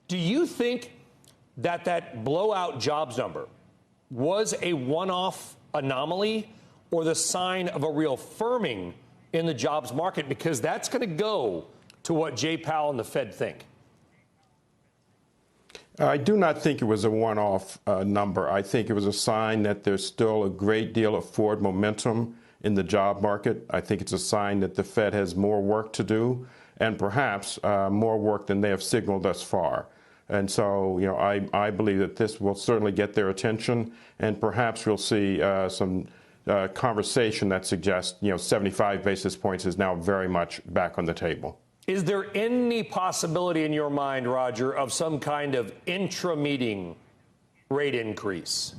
Do you think that that blowout jobs number was a one-off anomaly or the sign of a real firming in the jobs market? Because that's going to go to what Jay Powell and the Fed think. I do not think it was a one-off number. I think it was a sign that there's still a great deal of forward momentum in the job market. I think it's a sign that the Fed has more work to do, and perhaps more work than they have signaled thus far. And so, I believe that this will certainly get their attention, and perhaps we'll see some conversation that suggests, 75 basis points is now very much back on the table. Is there any possibility in your mind, Roger, of some kind of intra-meeting rate increase?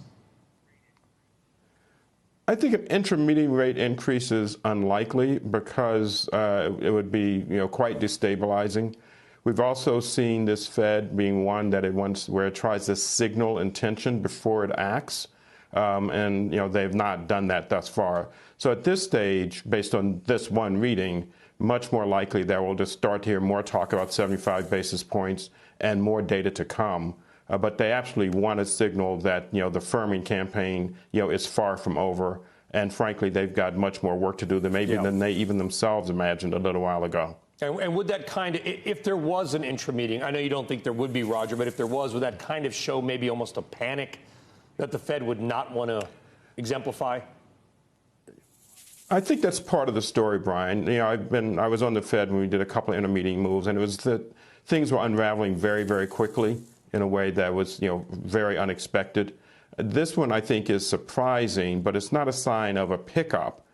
I think an intra-meeting rate increase is unlikely because it would be, quite destabilizing. We've also seen this Fed being one that where it tries to signal intention before it acts, and they've not done that thus far. So at this stage, based on this one reading, much more likely that we'll just start to hear more talk about 75 basis points and more data to come. But they absolutely want to signal that, the firming campaign, is far from over. And frankly, they've got much more work to do than than they even themselves imagined a little while ago. And would that kind of, if there was an intra-meeting, I know you don't think there would be, Roger, but if there was, would that kind of show maybe almost a panic that the Fed would not want to exemplify? I think that's part of the story, Brian. I was on the Fed when we did a couple of inter-meeting moves, and it was that things were unraveling very, very quickly in a way that was, very unexpected. This one, I think, is surprising, but it's not a sign of a pickup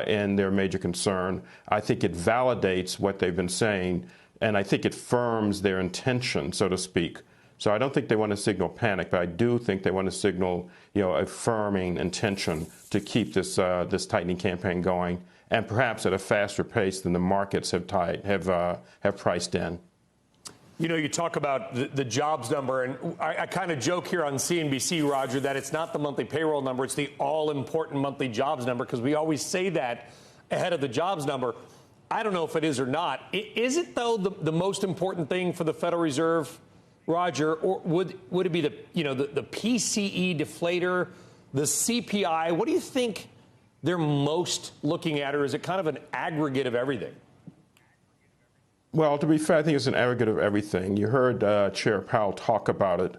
in their major concern. I think it validates what they've been saying, and I think it firms their intention, so to speak. So I don't think they want to signal panic, but I do think they want to signal, a firming intention to keep this this tightening campaign going, and perhaps at a faster pace than the markets have priced in. You talk about the jobs number, and I kind of joke here on CNBC, Roger, that it's not the monthly payroll number, it's the all-important monthly jobs number, because we always say that ahead of the jobs number. I don't know if it is or not. Is it, though, the most important thing for the Federal Reserve, Roger, or would it be the PCE deflator, the CPI? What do you think they're most looking at, or is it kind of an aggregate of everything? Well, to be fair, I think it's an aggregate of everything. You heard Chair Powell talk about it.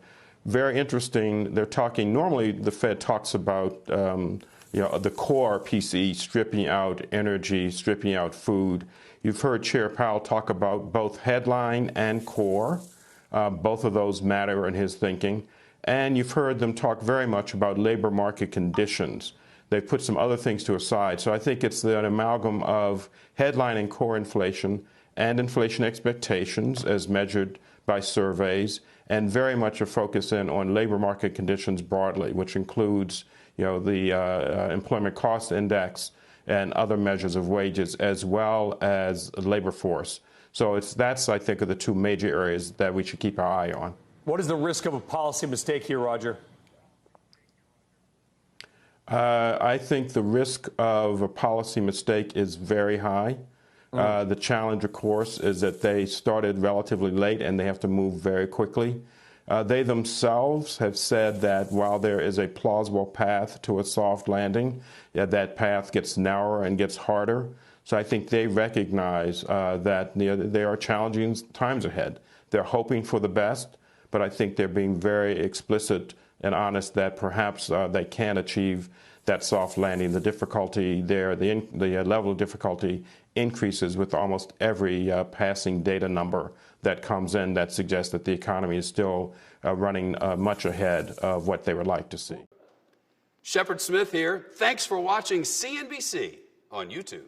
Very interesting. They're talking, normally the Fed talks about, the core PCE, stripping out energy, stripping out food. You've heard Chair Powell talk about both headline and core. Both of those matter in his thinking. And you've heard them talk very much about labor market conditions. They've put some other things to a side. So I think it's an amalgam of headline and core inflation and inflation expectations as measured by surveys, and very much a focus in on labor market conditions broadly, which includes, the employment cost index and other measures of wages, as well as labor force. So that's, I think, are the two major areas that we should keep our eye on. What is the risk of a policy mistake here, Roger? I think the risk of a policy mistake is very high. The challenge, of course, is that they started relatively late and they have to move very quickly. They themselves have said that while there is a plausible path to a soft landing, that path gets narrower and gets harder. So I think they recognize that there are challenging times ahead. They're hoping for the best, but I think they're being very explicit and honest that perhaps they can achieve that soft landing. The difficulty there, the level of difficulty increases with almost every passing data number that comes in that suggests that the economy is still running much ahead of what they would like to see. Shepard Smith here. Thanks for watching CNBC on YouTube.